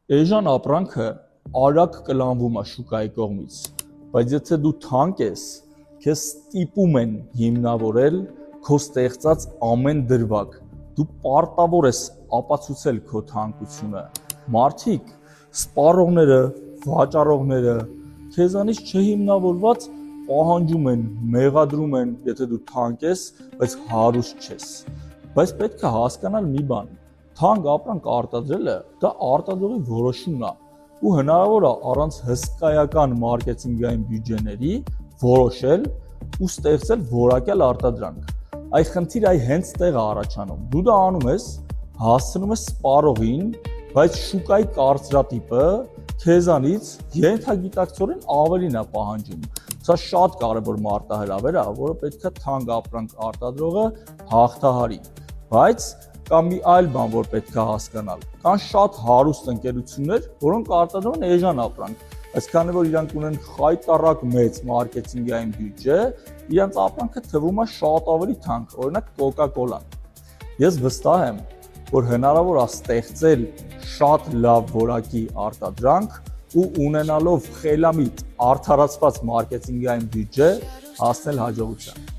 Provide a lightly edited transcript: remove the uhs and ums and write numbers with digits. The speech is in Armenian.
Էժան ապրանքը արագ կլանվում է շուկայի կողմից, բայց եթե դու թանկ ես, քեզ ստիպում են հիմնավորել քո ստեղծած ամեն դրվագ, դու պարտավոր ես ապացուցել քո թանկությունը, մարդիկ, սպառողները, վաճառողները, քեզանից չհիմնավորված պահանջում են, մեղադրում են, եթե դու թանկ ես, բայց հարուստ չես, բայց պետք է հասկանալ մի բան, թանկ ապրանք արտադրելը դա արտադրողի որոշումն է ու հնարավոր է առանց հսկայական մարքեթինգային բյուջեների որոշել ու ստեղծել որակյալ արտադրանք։ Այդ խնդիրը հենց տեղ է առաջանում։ Դու դա անում ես, հասցնում ես սպառողին, բայց շուկայի կարծրատիպը քեզանից ենթագիտակցորեն ավելին է պահանջում։ Սա շատ կարևոր մարտահրավեր է, որը պետք է թանկ ապրանք արտադրողը հաղթահարի։ Բայց կա մի այլ բան, որ պետք է հասկանալ։ Կան շատ հարուստ ընկերություններ, որոնք արտադրում են էժան ապրանք, բայց քանի որ իրանք ունեն խայտառակ մեծ մարքեթինգային բյուջե, իրանց ապրանքը թվում է շատ ավելի թանկ, օրինակ Coca-Cola-ն։ Ես վստահ եմ, որ հնարավոր է ստեղծել շատ լավ որակի արտադրանք ու ունենալով խելամիտ արդարացված մարքեթինգային բյուջե հասնել հաջողության։